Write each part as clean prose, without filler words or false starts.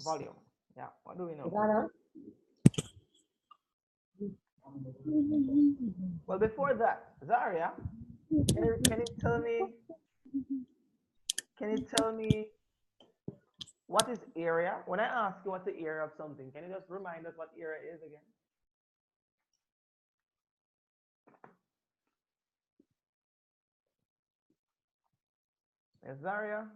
Volume. Yeah, what do we know? Well, before that, Zaria, can you tell me what is area? When I ask you what's the area of something, can you just remind us what area is again? Yes, Zaria?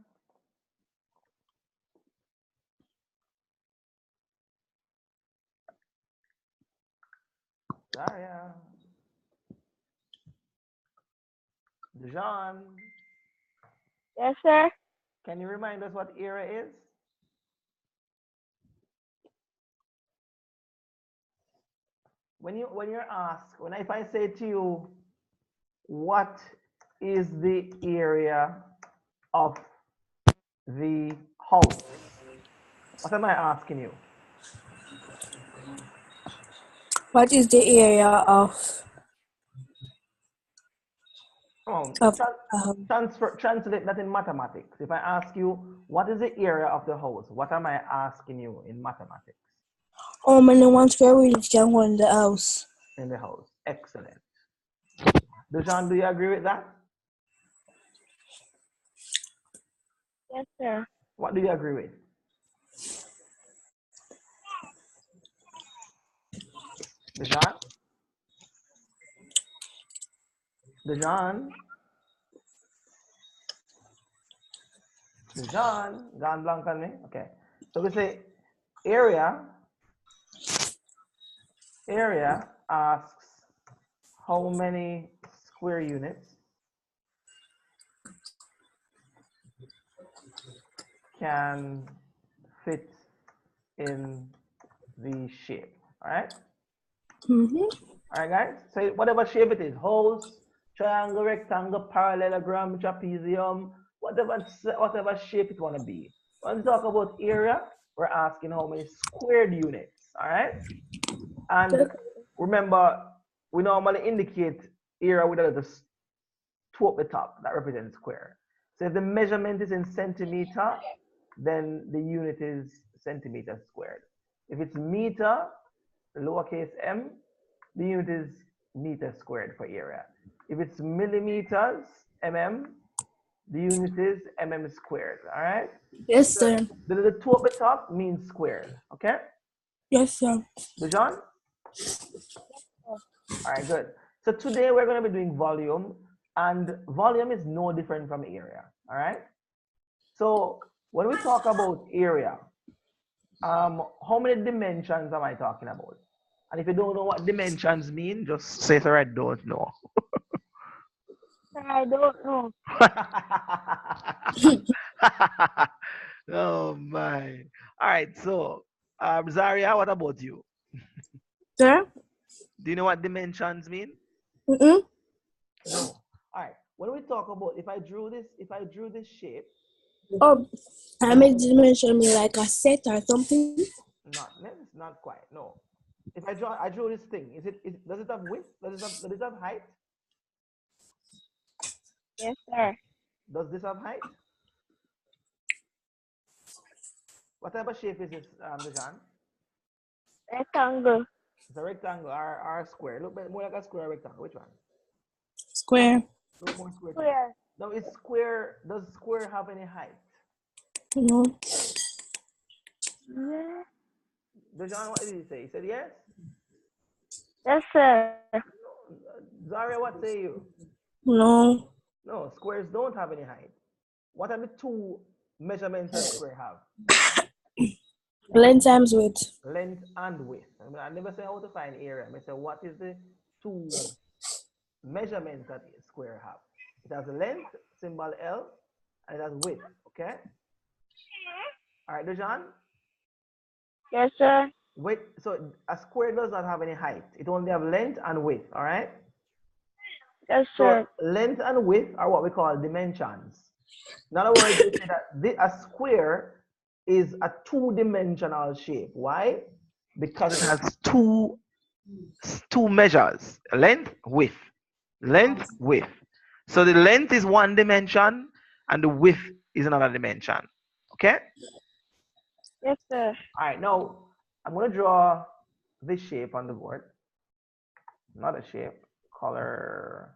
Zaria? Jean? Yes, sir. Can you remind us what area is? If I say to you, what is the area of the house? What am I asking you? What is the area of Translate that in mathematics. If I ask you, what is the area of the house? What am I asking you in mathematics? how many 1 square meters can hold in the house? In the house. Excellent. Dejan, do you agree with that? Yes, sir. What do you agree with? Dejan? Dejan? Dejan? Gone blank on me? Okay. So we say area asks how many square units can fit in the shape. All right? All right, guys? So whatever shape it is, house, triangle, rectangle, parallelogram, trapezium, whatever shape it want to be. When we talk about area, we're asking how many squared units. All right? And remember, we normally indicate area with a little 2 at the top that represents square. So if the measurement is in centimeter, then the unit is centimeter squared. If it's meter, lowercase m, the unit is meter squared for area. If it's millimeters, mm, the unit is mm squared. All right? Yes, sir. The little 2 at the top means squared. Okay? Yes, sir. Dejan? All right, good. So today we're going to be doing volume, and volume is no different from area. All right? So when we talk about area, how many dimensions am I talking about? And if you don't know what dimensions mean, just say, sir, I don't know. I don't know. Oh my. All right, so Zaria, what about you? Sir? Do you know what dimensions mean? No. All right. When we talk about if I drew this shape. Oh, I made dimension me like a set or something. Not quite. No. If I drew this thing, does it have width? Does it have height? Yes, sir. Does this have height? What type of shape is this, Dejan? Rectangle. It's a rectangle or a square. Look more like a square or rectangle. Which one? Square. Look more square. Square. No, it's square. Does square have any height? No. Yeah. Dejan, what did he say? He said yes? Yes, sir. Zaria, what say you? No. No, squares don't have any height. What are the 2 measurements that square have? Length times width. Length and width. I never say how to find area. I say what is the 2 measurements that square have? It has length, symbol L, and it has width. Okay? All right, Dejan? Yes, sir. Width. So a square does not have any height. It only have length and width. All right? Yes, sir. So length and width are what we call dimensions. In other words, we say that a square is a 2-dimensional shape. Why? Because it has two measures: length, width, length, width. So the length is 1 dimension and the width is another dimension. Okay? Yes, sir. All right, now I'm going to draw this shape on the board. Not a shape, color.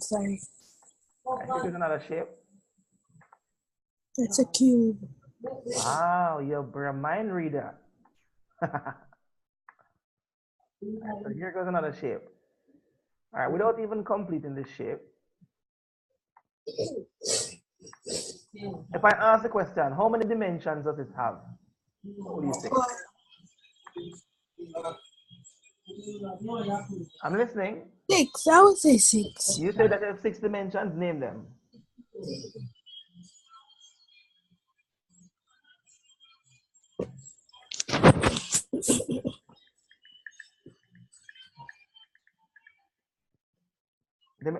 Sorry. I think there's another shape. It's a cube. Wow, you're a mind reader. So here goes another shape. All right, without even completing this shape, if I ask the question, how many dimensions does it have? What do you think? I'm listening. 6. I would say 6. You say that you have 6 dimensions, name them.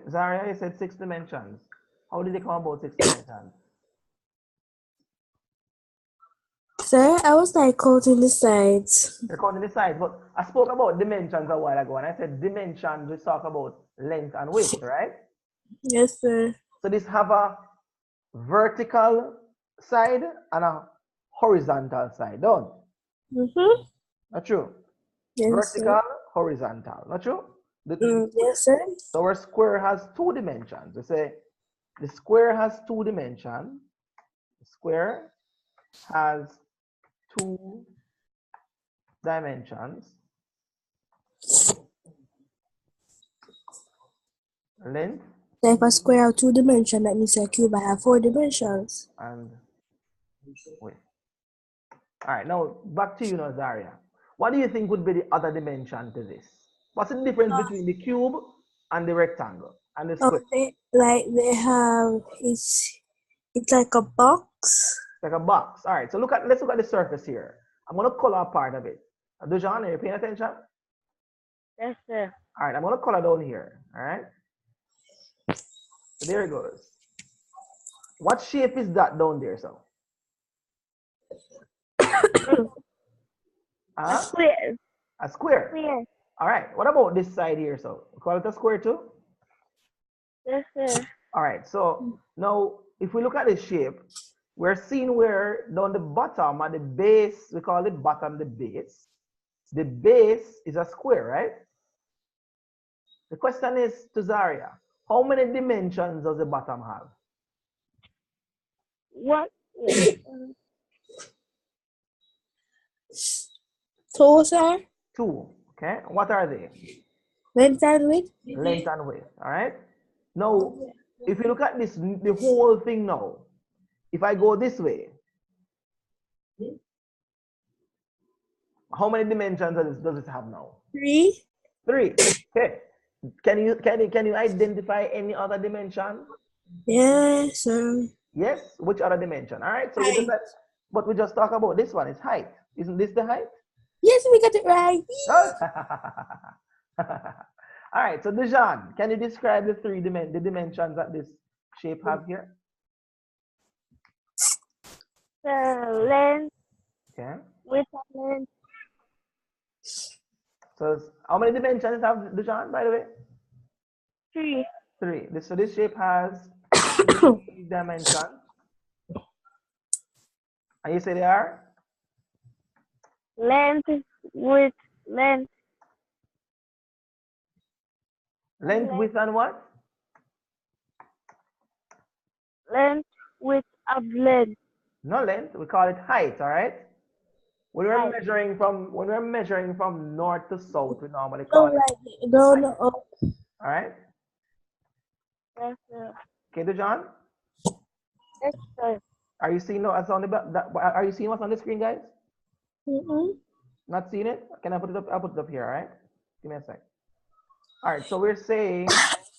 Zaria, you said 6 dimensions. How did they come about 6 dimensions? Sir, I was like counting the sides. You're counting the sides, but I spoke about dimensions a while ago, and I said dimensions, we talk about length and width, right? Yes, sir. So this have a vertical side and a horizontal side, don't? Mm-hmm. Not true. Yes, Vertical, sir. horizontal. Not true? Yes, sir. So our square has 2 dimensions. We say the square has 2 dimensions. The square has 2 dimensions. Length. So if I square out 2 dimensions, that means a cube I have 4 dimensions. And width. All right, now back to you, Nazaria. What do you think would be the other dimension to this? What's the difference between the cube and the rectangle and the square? They have it's like a box. Like a box. All right, so let's look at the surface here. I'm gonna color part of it. Dujan, are you paying attention? Yes, sir. All right, I'm gonna color down here. All right. So there it goes. What shape is that down there, so? A square. A square. Square. All right. What about this side here, so? We call it a square too? Yes, sir. All right. So now, if we look at the shape, we're seeing where down the bottom at the base, we call it bottom the base. The base is a square, right? The question is to Zaria, how many dimensions does the bottom have? What? 2, sir. 2. Okay. What are they? Length and width. Length and width. All right. Now, if you look at this, the whole thing now, if I go this way, how many dimensions does it have now? 3. 3. Okay. Can you identify any other dimension? Yes, sir. Yes. Which other dimension? All right. So but we just talk about this one. It's height. Isn't this the height? Yes, we got it right. All right. So Dejan, can you describe the dimensions that this shape have here? The length. Okay. Width and length. So how many dimensions have Dejan, by the way? 3. 3. So this shape has 3 dimensions. And you say they are? Length, width, length. Length, width, and what? Length, width of length. No length. We call it height. All right. When we're Height. measuring from north to south, we normally call it. No. All right. Yes, sir. Okay, Dejan. Yes, sir. Are you seeing what's on are you seeing what's on the screen, guys? Not seeing it? Can I put it up? I'll put it up here. All right. Give me a sec. All right. So we're saying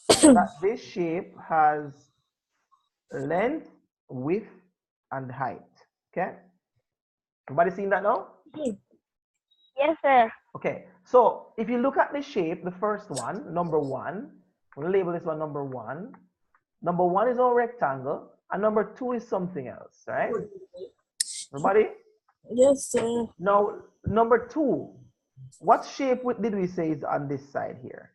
that this shape has length, width, and height. Okay. Everybody seen that now? Yes, sir. Okay. So if you look at the shape, the first one, number 1, we'll label this one number 1. Number 1 is our rectangle, and number 2 is something else. Right? Everybody? Yes, sir. Now, number 2, what shape did we say is on this side here?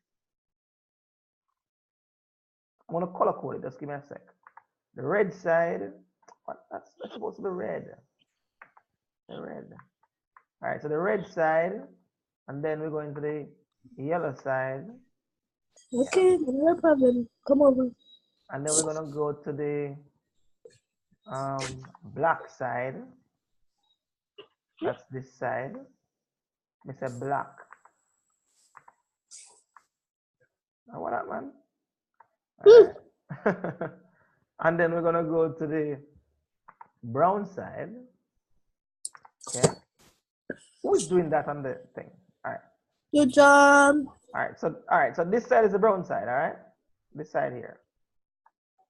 I'm gonna color code it. Just give me a sec. The red side. What? That's supposed to be red. The red. All right. So the red side, and then we're going to the yellow side. Okay, no problem. Come over. And then we're gonna go to the black side. That's this side. We say black. Now what up, man? All right. And then we're gonna go to the brown side. Okay. Who's doing that on the thing? All right. Good job. All right. So this side is the brown side. All right. This side here.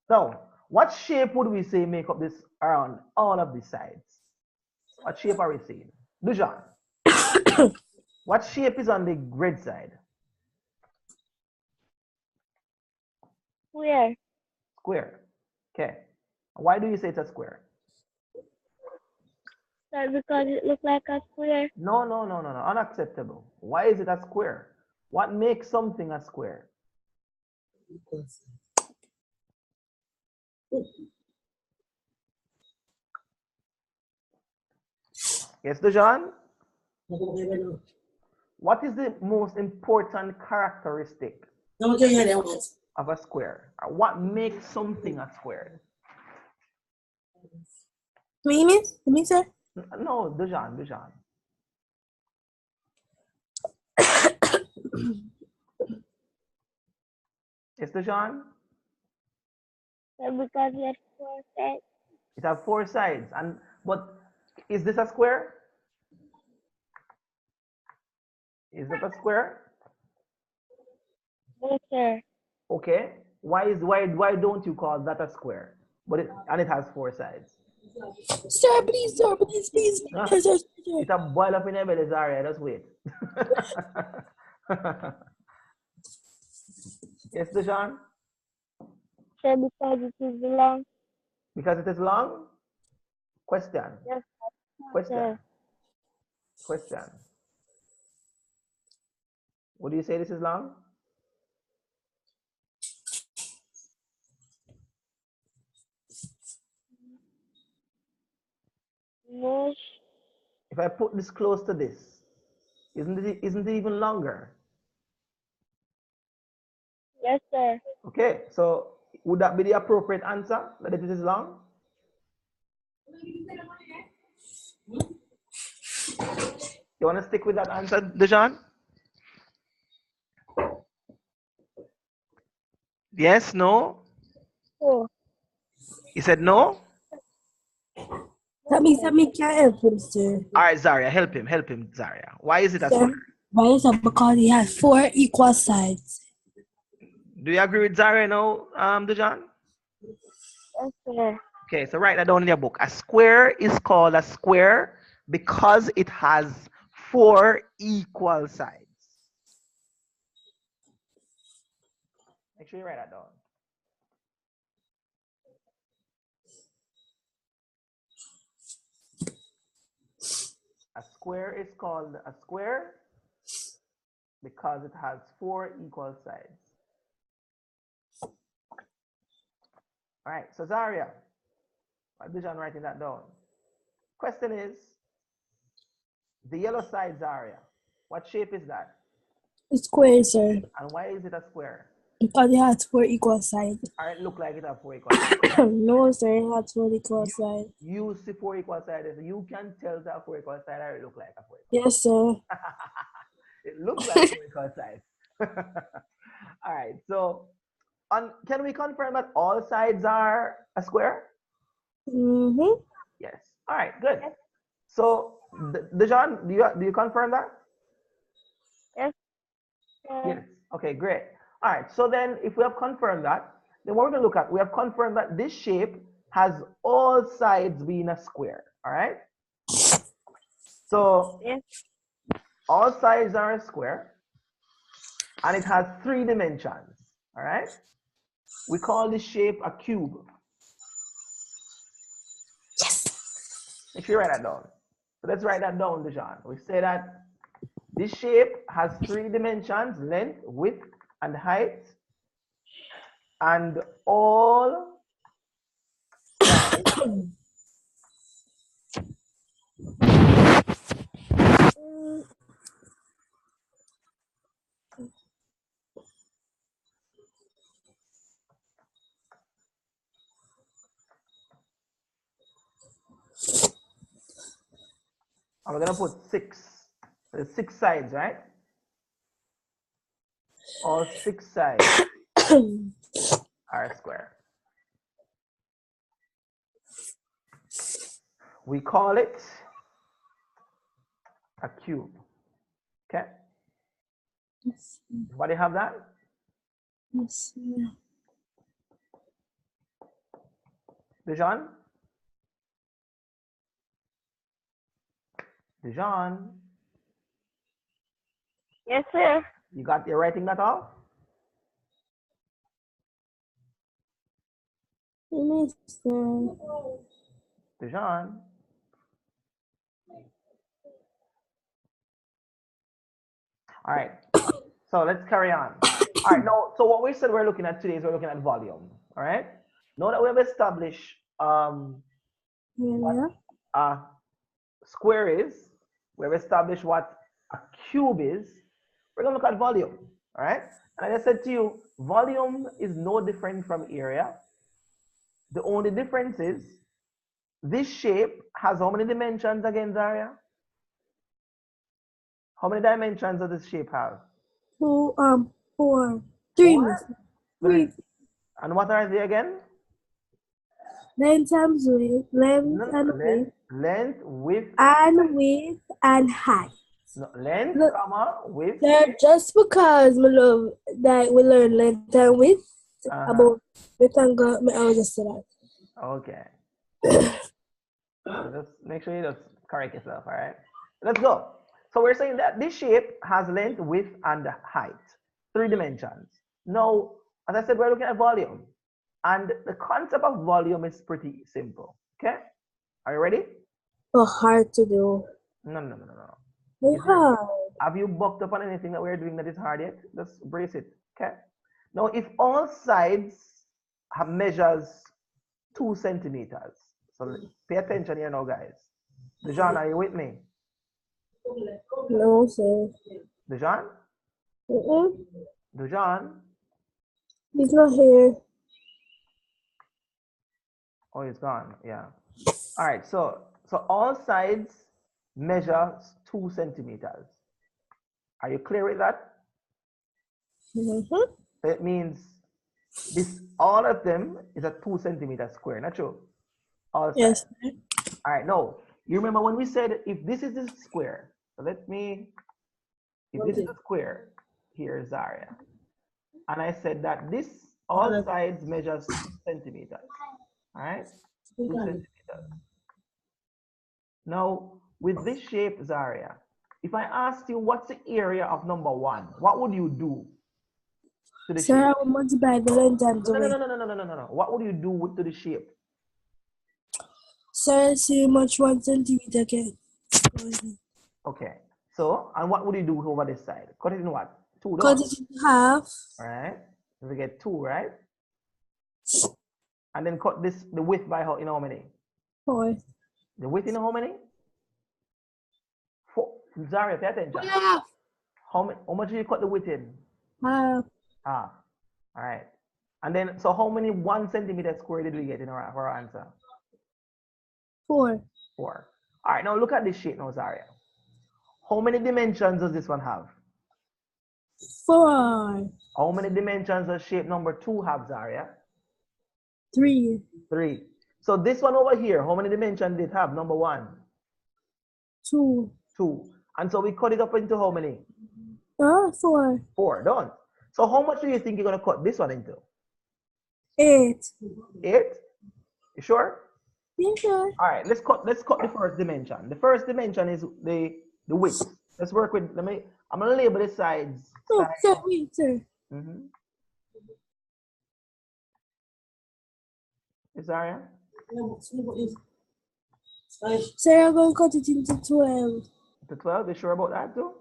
So what shape would we say make up this around all of these sides? What shape are we seeing? Dujan. What shape is on the red side? Square. Square. Okay. Why do you say it's a square? That's because it looks like a square. No. Unacceptable. Why is it a square? What makes something a square? Yes, Dujan? What is the most important characteristic of a square? What makes something a square? Me, sir? No, Dujan. Yes, Dujan? That's because it has 4 sides. It has 4 sides. But is this a square? Is it a square? No, sir. Okay. Why don't you call that a square? But it has 4 sides. Sir, please. Huh? Sir. It's a boil up in your belly, Zaria. Just wait. Yes, Deshaun? Sir, because it is long. Because it is long? Question. Yes, Question. sir. Question. Would you say this is long? No. If I put this close to this, isn't it even longer? Yes, sir. Okay, so would that be the appropriate answer, that it is long? You want to stick with that answer, Dejan? Yes, no? Oh. He said no? That means I can't help him, sir. All right, Zaria, help him, Zaria. Why is it a square? Why is that? Because he has 4 equal sides. Do you agree with Zaria now, Dejan? Yes, sir. Okay, so write that down in your book. A square is called a square because it has 4 equal sides. Make sure you write that down. A square is called a square because it has 4 equal sides. All right, so Zaria, Dejan writing that down. Question is, the yellow side, Zaria, what shape is that? It's square, sir. And why is it a square? Because it has 4 equal sides. It look like it has 4 equal sides. No, sir, it has 4 equal sides. You see 4 equal sides. You can tell that 4 equal side or it look like a 4 equal. Yes, sir. It looks like 4 equal sides. All right, so can we confirm that all sides are a square? Mm-hmm. Yes. All right, good. So, Dejan, do you confirm that? Yes. Yes. Okay, great. All right, so then if we have confirmed that, then what we're going to look at, we have confirmed that this shape has all sides being a square. All right? So, Yes. all sides are a square, and it has 3 dimensions. All right? We call this shape a cube. Yes. Make sure you write that down. So let's write that down, Dejan. We say that this shape has 3 dimensions, length, width, and height. and all sides and we're going to put 6. There's 6 sides, right? All 6 sides are square. We call it a cube. Okay? Yes. Everybody have that? Yes. Dijon? Dijon? Yes, sir. You're writing that all? Yes, sir. Dijon? All right. So let's carry on. All right. Now, so what we said we're looking at today is we're looking at volume. All right. Now that we have established what a square is, we have established what a cube is, we're going to look at volume. All right. And as I said to you, volume is no different from area. The only difference is this shape has how many dimensions again, Zaria? How many dimensions does this shape have? 2, 4, 3. 3. And what are they again? Length times width, length and width. Length, width. And width and height. No, length, Look, comma, width. just because we love that we learn length and width about rectangle, I will just say that. Okay. So just make sure you just correct yourself, all right? Let's go. So we're saying that this shape has length, width, and height. 3 dimensions. Now, as I said, we're looking at volume. And the concept of volume is pretty simple. Okay? Are you ready? So hard to do. No. Have you bucked up on anything that we're doing that is hard yet? Just brace it. Okay? Now, if all sides have measures 2 centimeters, so pay attention here now, guys. Dejan, are you with me? No, sir. Dejan? Dejan? He's not here. Oh, he's gone. Yeah. All right. So all sides measure 2 centimeters. Are you clear with that? So it means this all of them is a 2 centimeter square. Not true? All sides. Yes. All right. No. You remember when we said if this is the square. So if this is a square, here is Zaria. And I said that this all sides measures 2 centimeters. All right? 2 centimeters. Now, with this shape, Zaria, if I asked you what's the area of number 1, what would you do to the shape? Sir, I will multiply the length times the width. No. What would you do to the shape? Sir, see how much 1 centimeter can. Okay. So, and what would you do over this side? Cut it in what? 2 Cut it in half. All right. We get 2, right? And then cut the width by how many? 4. The width in how many? 4. Zaria, pay attention. Half. How much do you cut the width in? Half. All right. And then, so how many 1 centimeter square did we get in our answer? 4. 4. All right, now look at this shape now, Zaria. How many dimensions does this one have? 4. How many dimensions does shape number 2 have, Zaria? 3. 3. So this one over here, how many dimensions did it have? Number 1? 2. 2. And so we cut it up into how many? 4. 4, done. So how much do you think you're going to cut this one into? 8. 8? You sure? Yeah, sure. All right, let's cut the first dimension. The first dimension is the width. Let's work with, I'm going to label the sides. Oh, sir, wait, sir. Is Zaria? Sir, I'm going to cut it into 12. To 12? You sure about that too?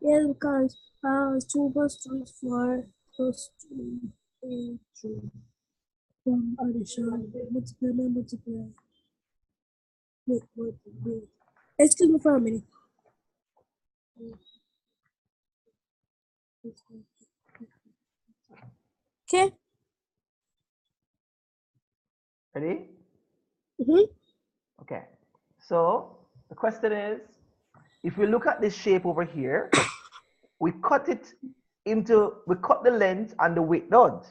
Yes, because 2 plus 2 is 4 plus 2. True. From addition, multiply. Wait. Excuse me for a minute. Okay. Ready? Mm-hmm. Okay. So the question is, if we look at this shape over here, we cut the length and the width, don't?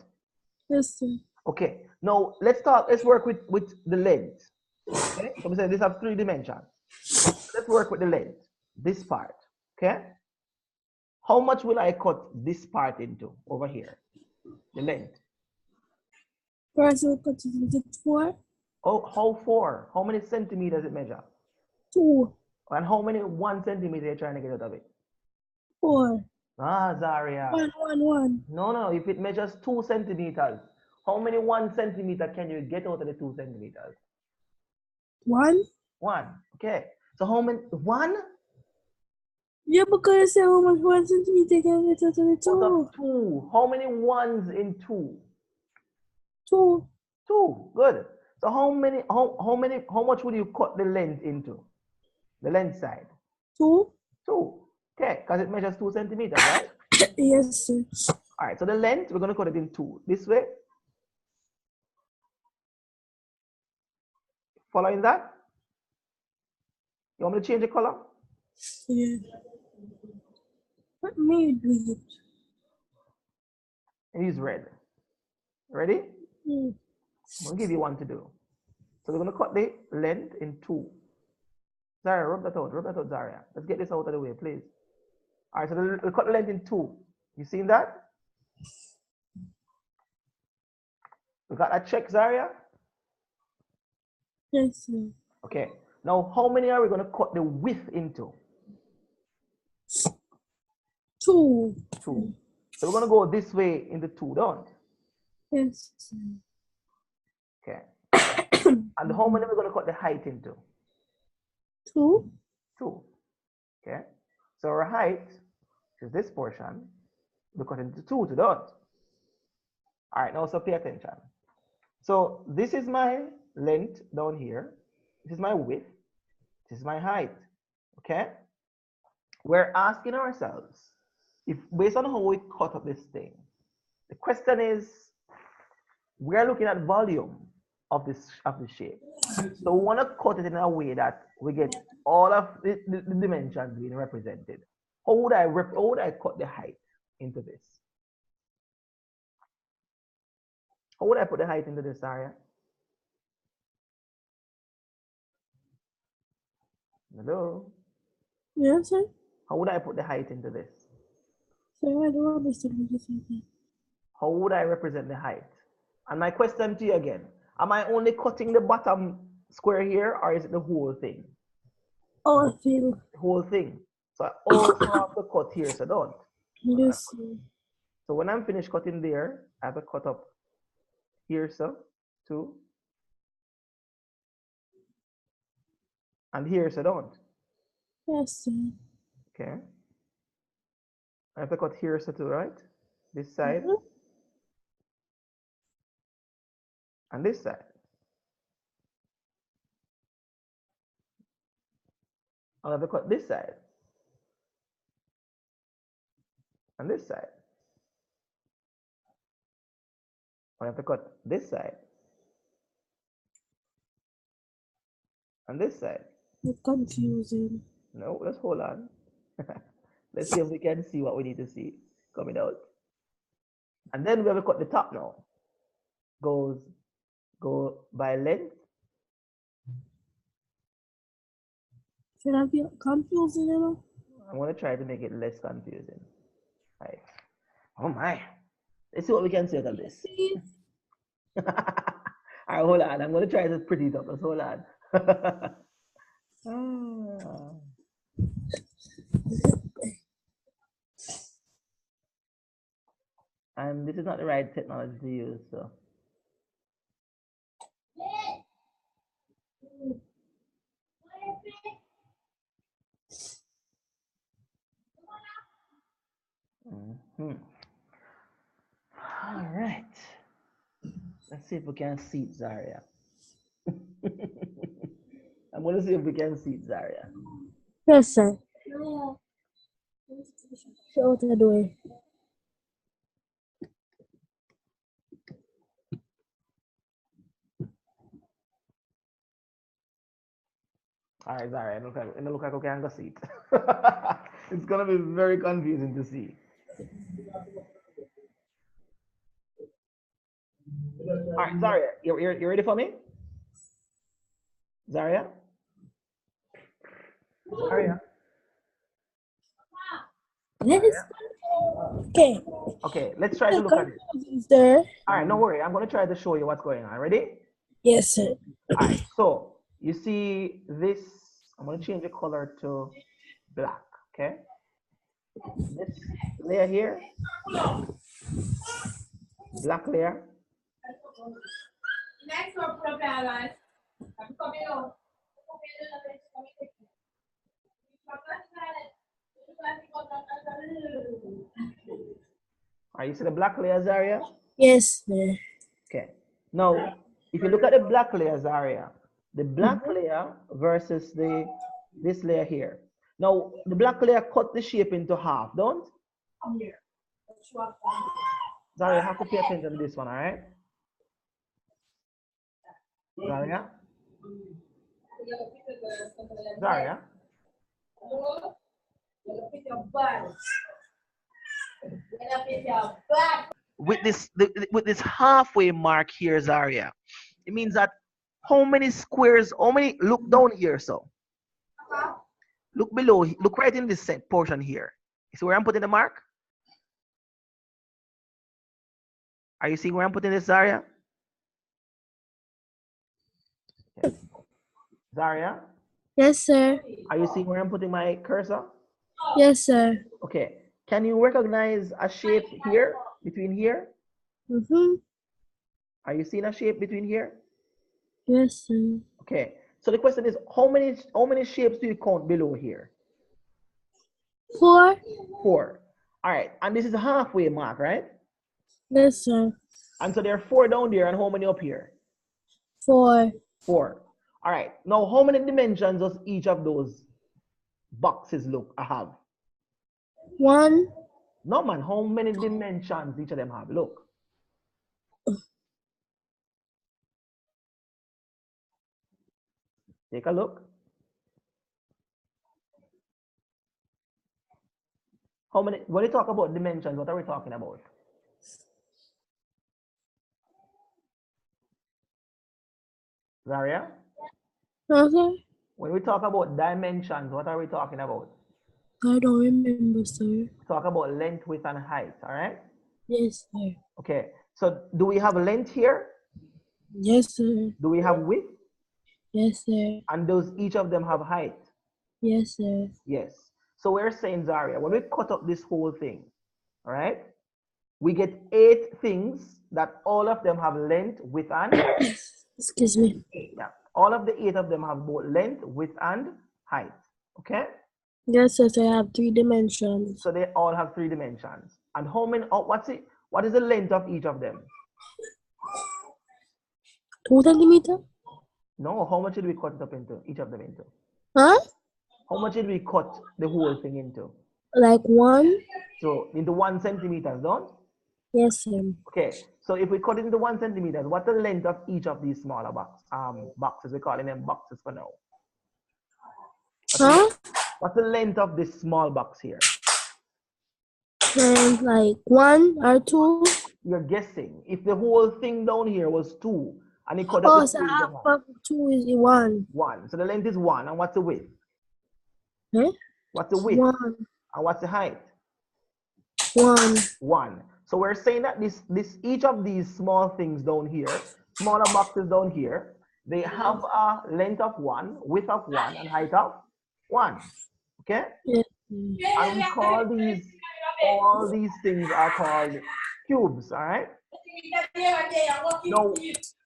Yes, sir. Okay. Now let's work with the length. Okay. So we say this have 3 dimensions. Let's work with the length. This part. Okay. How much will I cut this part into over here? The length. First, we'll cut it into 4. Oh, how 4? How many centimeters it measure? 2. And how many 1 centimeter you're trying to get out of it? 4. Ah, Zaria. 1. No. If it measures 2 centimeters, how many 1 centimeter can you get out of the 2 centimeters? 1. 1. Okay. So how many? 1? Yeah, because you say how much 1 centimeter can get out of the 2. Out of 2. How many 1s in 2? 2. 2. Good. So how much would you cut the length into? The length side? 2. 2. Okay, because it measures 2 centimeters, right? Yes, sir. All right, so the length, we're going to cut it in 2. This way. Following that? You want me to change the color? Yeah. Let me do it. Use red. Ready? Mm. I'm going to give you one to do. So we're going to cut the length in 2. Zaria, rub that out, Zaria. Let's get this out of the way, please. All right, so we'll cut the length in 2. You seen that? We got that check, Zaria? Yes, sir. Okay. Now, how many are we going to cut the width into? 2. 2. So we're going to go this way in the 2, don't? Yes, sir. Okay. And how many are we going to cut the height into? 2. 2. Okay. So our height is this portion. We cut into 2 to dot. All right, now so pay attention. So this is my length down here. This is my width. This is my height. Okay. We're asking ourselves, if based on how we cut up this thing, the question is, we're looking at volume of the shape. So we want to cut it in a way that we get all of the dimensions being represented. How would I cut the height into this? How would I put the height into this area? Hello? Yes, sir. How would I put the height into this? Sir, I don't understand what you're saying. How would I represent the height? And my question to you again, am I only cutting the bottom square here, or is it the whole thing? Oh, I feel. The whole thing. So I also have to cut here, so don't. Yes, sir. So when I'm finished cutting there, I have to cut up here, so 2. And here, so don't. Yes, sir. Okay. I have to cut here, so 2, right? This side. Mm-hmm. And this side. I'll have to cut this side. And this side. I have to cut this side. And this side. It's confusing. No, let's hold on. Let's see if we can see what we need to see coming out. And then we have to cut the top now. Go by length. Should I be confusing, you know? I'm going to try to make it less confusing. Right. Oh my. Let's see what we can see out of this. All right, hold on. I'm going to try to pretty it up. Let's hold on. And this is not the right technology to use, so. All right. Let's see if we can see it, Zaria. I'm going to see if we can see it, Zaria. Yes, sir. Show the way. All right, Zaria. It look like we can go see it. It's going to be very confusing to see. All right, Zaria, you ready for me? Zaria? Zaria? Okay. Okay, let's try to look at it. Sir. All right, no worry. I'm going to try to show you what's going on. Ready? Yes, sir. All right, so you see this, I'm going to change the color to black, okay? This layer here, black layer. Are you see the black layers area? Yes, sir. Okay. Now, if you look at the black layers area, the black layer versus this layer here. Now, the black layer cut the shape into half, don't? Zaria, you have to pay attention to this one, all right? Zaria? Zaria? With this halfway mark here, Zaria, it means that how many squares, look down here, so. Look below, look right in this portion here. You see where I'm putting the mark? Are you seeing where I'm putting this, Zaria? Okay. Zaria? Yes, sir. Are you seeing where I'm putting my cursor? Yes, sir. Okay. Can you recognize a shape here, between here? Are you seeing a shape between here? Yes, sir. Okay. So the question is, how many shapes do you count below here? 4. 4. All right. And this is a halfway mark, right? Yes, sir. And so there are 4 down there, and how many up here? 4. 4. All right. Now, how many dimensions does each of those boxes have? 1. No, man. How many dimensions each of them have? Look. Take a look. How many? When we talk about dimensions, what are we talking about? Zaria? Okay. When we talk about dimensions, what are we talking about? I don't remember, sir. Talk about length, width, and height, all right? Yes, sir. Okay, so do we have length here? Yes, sir. Do we have width? Yes, sir. And does each of them have height? Yes, sir. Yes. So we're saying, Zaria, when we cut up this whole thing, all right, we get 8 things that all of them have length, width, and excuse me. Yeah, all of the 8 of them have both length, width, and height. Okay? Yes, sir. I have 3 dimensions. So they all have 3 dimensions. And how many? Oh, what is the length of each of them? 2 centimeters? No. How much did we cut it up into? Each of them into? Huh? How much did we cut the whole thing into? Like 1. So into 1 centimeter, don't? Yes, sir. Okay. So if we cut it into 1 centimeter, what's the length of each of these smaller boxes? We're calling them boxes for now. What's the length of this small box here? And like 1 or 2. You're guessing. If the whole thing down here was 2, and it cut Oh, up so half of 2 is 1. 1. So the length is 1, and what's the width? Eh? What's the width? 1. And what's the height? 1. 1. So we're saying that each of these small things down here, smaller boxes down here, they have a length of 1, width of 1, and height of 1. Okay? Yes. And we call all these things are called cubes, all right? Now,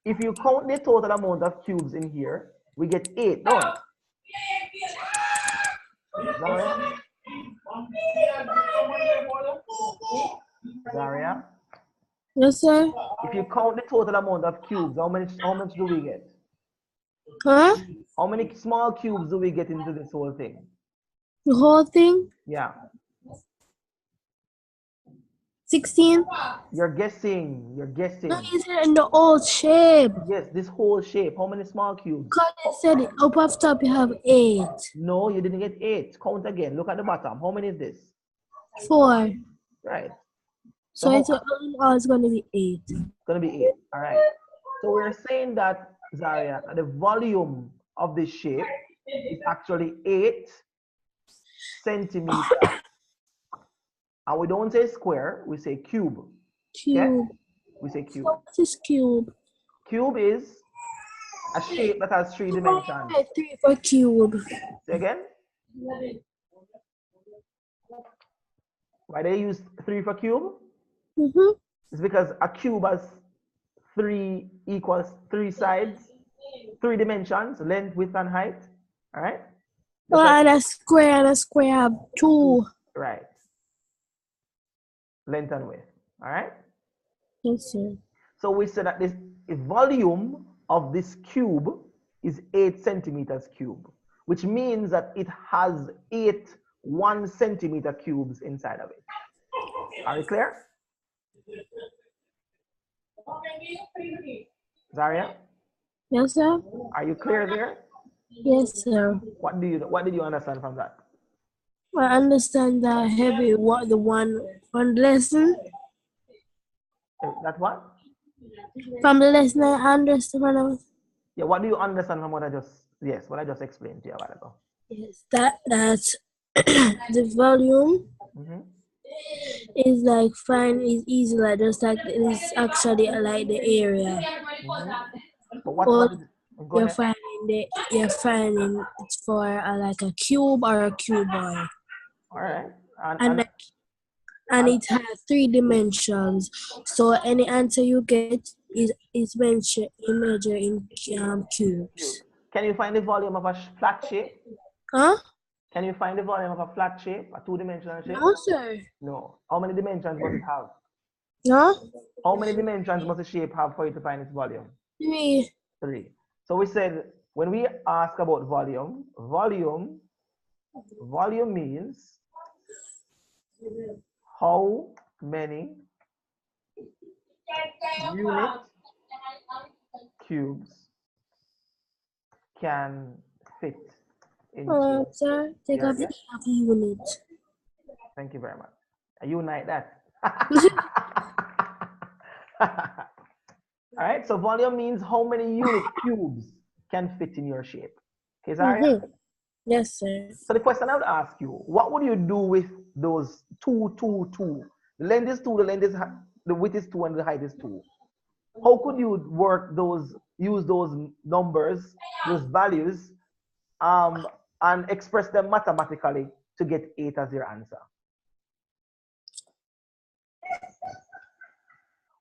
if you count the total amount of cubes in here, we get 8, don't we? Zaria? Yes, sir. If you count the total amount of cubes, how much do we get? Huh? How many small cubes do we get into this whole thing? The whole thing? Yeah. 16? You're guessing. You're guessing. No, he said in the old shape. Yes, this whole shape. How many small cubes? Because he said it up off top you have 8. No, you didn't get 8. Count again. Look at the bottom. How many is this? 4. Right. So it's always going to be 8. It's going to be 8. All right. So we're saying that, Zaria, the volume of this shape is actually 8 centimeters. And we don't say square, we say cube. Cube. Okay? We say cube. So what is cube? Cube is a shape that has 3 dimensions. 3 for cube. Say again? Why they use 3 for cube? It's because a cube has 3 equals 3 sides, 3 dimensions, length, width, and height. All right? And a square have 2. Right. Length and width. All right? Yes, sir. So we said that the volume of this cube is 8 centimeters cube, which means that it has 8 1 centimeter cubes inside of it. Are you clear? Zaria? Yes, sir. Are you clear there? Yes, sir. What did you understand from that? I understand the one lesson. That what? From the lesson I understand. Yeah, what do you understand from what I just explained to you a while ago? Yes, that's the volume is like fine, is easy, like just like it's actually like the area. But what is it? Go You're ahead. finding it's for like a cube or a cuboid. All right. And it has 3 dimensions. So any answer you get is measured in cubes. Can you find the volume of a flat shape? Huh? Can you find the volume of a flat shape, a 2-dimensional shape? No, sir. No. How many dimensions must it have? No? How many dimensions must the shape have for you to find its volume? 3. 3. So we said when we ask about volume means how many unit cubes can fit into. Sir, take up the unit. Thank you very much. You unite that. All right, so volume means how many unit cubes can fit in your shape. Okay, Zaria? Yes, sir. So the question I would ask you, what would you do with those 2, 2, 2? The length is 2, the width is 2, and the height is 2. How could you use those numbers, those values, and express them mathematically to get 8 as your answer?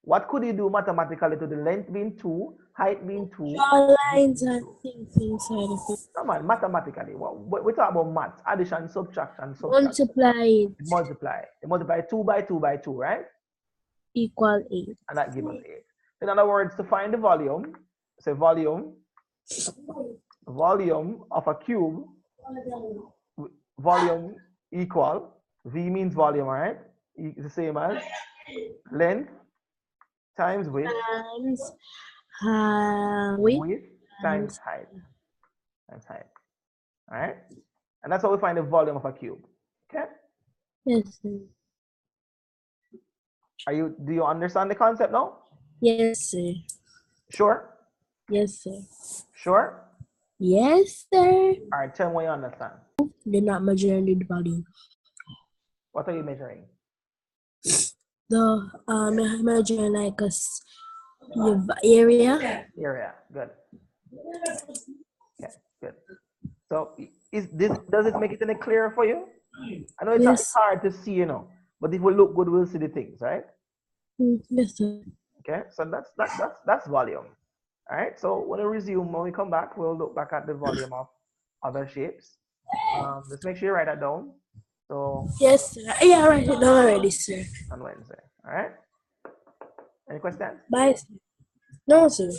What could you do mathematically to the length being 2, height being 2? Draw lines and things inside of it. Come on, mathematically. We talk about math, addition, subtraction. Multiply it. Multiply. You multiply 2 by 2 by 2, right? Equal 8. And that gives us 8. In other words, to find the volume, say volume of a cube, volume equal, V means volume, right? It's the same as length times width times height. All right? And that's how we find the volume of a cube. Okay? Yes, sir. Do you understand the concept now? Yes, sir. Sure? Yes, sir. Sure? Yes, sir. All right, tell me what you understand. They're not measuring the volume. What are you measuring? Measuring like your area. Area, good. Okay, good. So does it make it any clearer for you? I know it's hard to see, but if we look good, we'll see the things, right? Yes, sir. Okay, so that's volume. All right, so when we come back, we'll look back at the volume of other shapes. Just make sure you write that down. So yes, sir. Yeah, I write it down already, sir. On Wednesday. All right. Any questions? Bicep. No, sir.